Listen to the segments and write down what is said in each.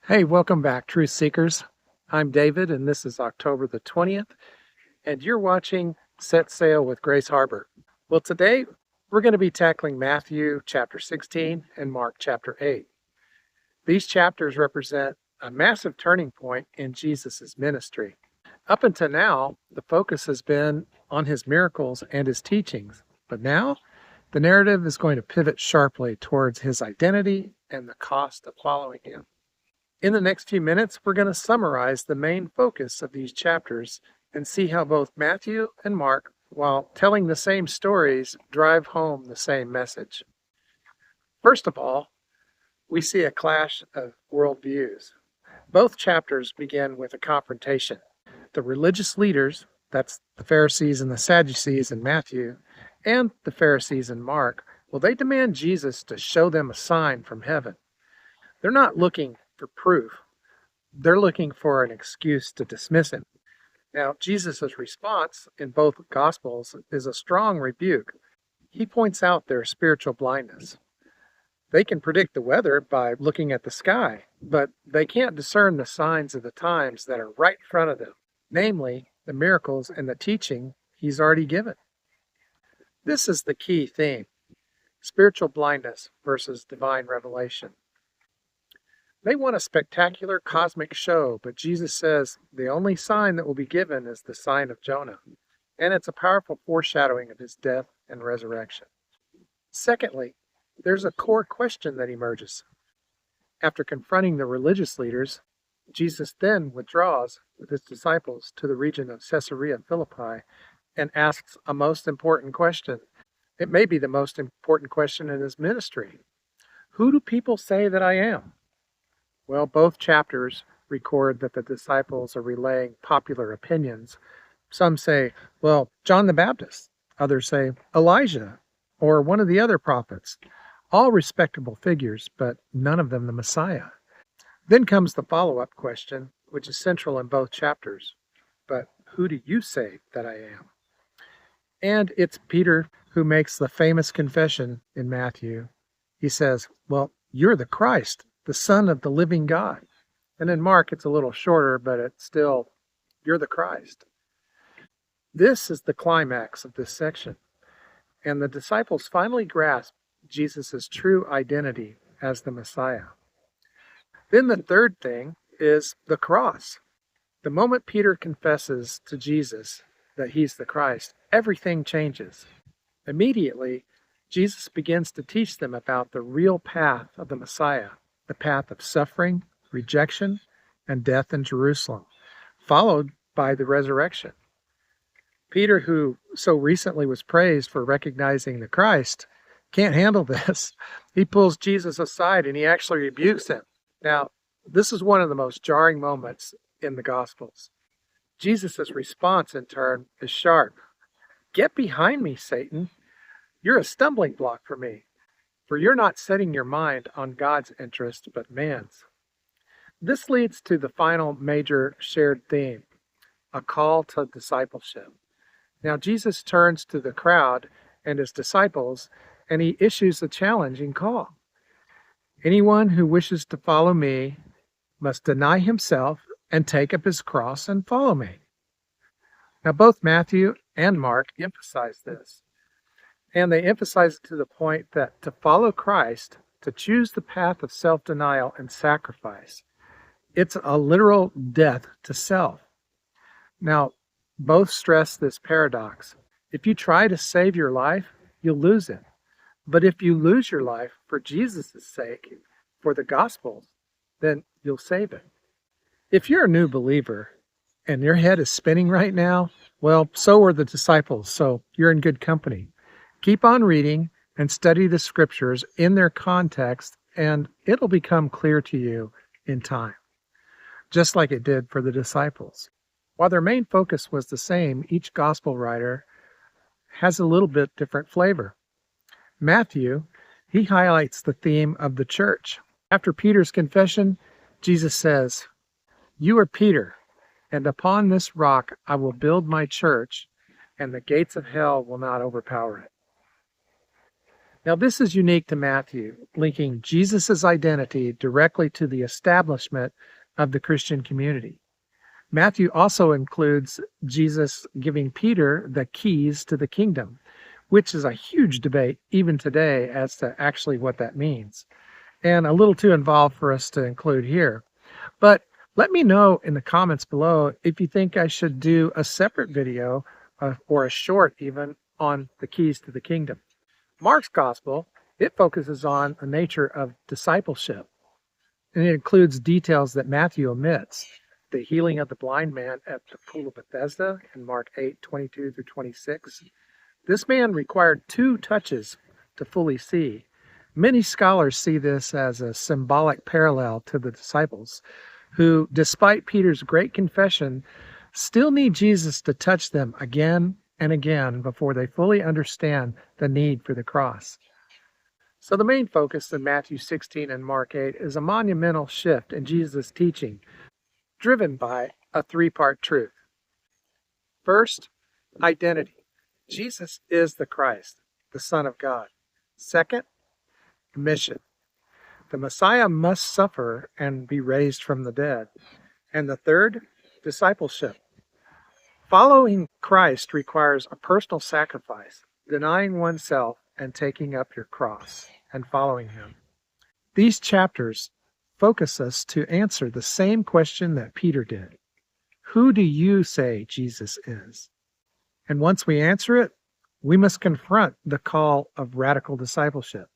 Hey, welcome back, Truth Seekers. I'm David, and this is October the 20th, and you're watching Set Sail with Grace Harbor. Well, today we're going to be tackling Matthew chapter 16 and Mark chapter 8. These chapters represent a massive turning point in Jesus' ministry. Up until now, the focus has been on his miracles and his teachings, but now the narrative is going to pivot sharply towards his identity and the cost of following him. In the next few minutes, we're going to summarize the main focus of these chapters and see how both Matthew and Mark, while telling the same stories, drive home the same message. First of all, we see a clash of worldviews. Both chapters begin with a confrontation. The religious leaders, that's the Pharisees and the Sadducees in Matthew, and the Pharisees in Mark, well, they demand Jesus to show them a sign from heaven. They're not looking for proof. They're looking for an excuse to dismiss him. Now, Jesus' response in both Gospels is a strong rebuke. He points out their spiritual blindness. They can predict the weather by looking at the sky, but they can't discern the signs of the times that are right in front of them, namely the miracles and the teaching he's already given. This is the key theme: spiritual blindness versus divine revelation. They want a spectacular cosmic show, but Jesus says the only sign that will be given is the sign of Jonah, and it's a powerful foreshadowing of his death and resurrection. Secondly, there's a core question that emerges. After confronting the religious leaders, Jesus then withdraws with his disciples to the region of Caesarea Philippi and asks a most important question. It may be the most important question in his ministry. Who do people say that I am? Well, both chapters record that the disciples are relaying popular opinions. Some say, well, John the Baptist. Others say Elijah or one of the other prophets. All respectable figures, but none of them the Messiah. Then comes the follow-up question, which is central in both chapters. But who do you say that I am? And it's Peter who makes the famous confession in Matthew. He says, well, you're the Christ, the Son of the living God. And in Mark, it's a little shorter, but it's still, you're the Christ. This is the climax of this section. And the disciples finally grasp Jesus' true identity as the Messiah. Then the third thing is the cross. The moment Peter confesses to Jesus that he's the Christ, everything changes. Immediately, Jesus begins to teach them about the real path of the Messiah, the path of suffering, rejection, and death in Jerusalem, followed by the resurrection. Peter, who so recently was praised for recognizing the Christ, can't handle this. He pulls Jesus aside and he actually rebukes him. Now, this is one of the most jarring moments in the Gospels. Jesus' response, in turn, is sharp. Get behind me, Satan. You're a stumbling block for me. For you're not setting your mind on God's interest, but man's. This leads to the final major shared theme, a call to discipleship. Now, Jesus turns to the crowd and his disciples, and he issues a challenging call. Anyone who wishes to follow me must deny himself and take up his cross and follow me. Now, both Matthew and Mark emphasize this. And they emphasize it to the point that to follow Christ, to choose the path of self-denial and sacrifice, it's a literal death to self. Now, both stress this paradox. If you try to save your life, you'll lose it. But if you lose your life for Jesus' sake, for the gospel, then you'll save it. If you're a new believer and your head is spinning right now, well, so are the disciples, so you're in good company. Keep on reading and study the scriptures in their context, and it'll become clear to you in time, just like it did for the disciples. While their main focus was the same, each gospel writer has a little bit different flavor. Matthew, he highlights the theme of the church. After Peter's confession, Jesus says, you are Peter, and upon this rock I will build my church, and the gates of hell will not overpower it. Now, this is unique to Matthew, linking Jesus' identity directly to the establishment of the Christian community. Matthew also includes Jesus giving Peter the keys to the kingdom, which is a huge debate even today as to actually what that means, and a little too involved for us to include here. But let me know in the comments below if you think I should do a separate video or a short even on the keys to the kingdom. Mark's gospel, it focuses on the nature of discipleship, and it includes details that Matthew omits. The healing of the blind man at the pool of Bethesda in Mark 8:22 through 26. This man required 2 touches to fully see. Many scholars see this as a symbolic parallel to the disciples, who, despite Peter's great confession, still need Jesus to touch them again and again before they fully understand the need for the cross. So the main focus in Matthew 16 and Mark 8 is a monumental shift in Jesus' teaching, driven by a 3-part truth. First, identity. Jesus is the Christ, the Son of God. Second, mission. The Messiah must suffer and be raised from the dead. And the third, discipleship. Following Christ requires a personal sacrifice, denying oneself and taking up your cross and following him. These chapters focus us to answer the same question that Peter did. Who do you say Jesus is? And once we answer it, we must confront the call of radical discipleship.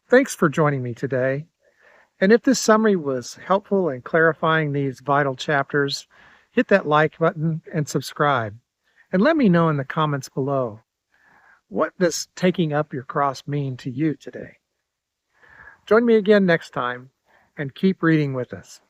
Thanks for joining me today. And if this summary was helpful in clarifying these vital chapters, hit that like button and subscribe. And let me know in the comments below, what does taking up your cross mean to you today? Join me again next time and keep reading with us.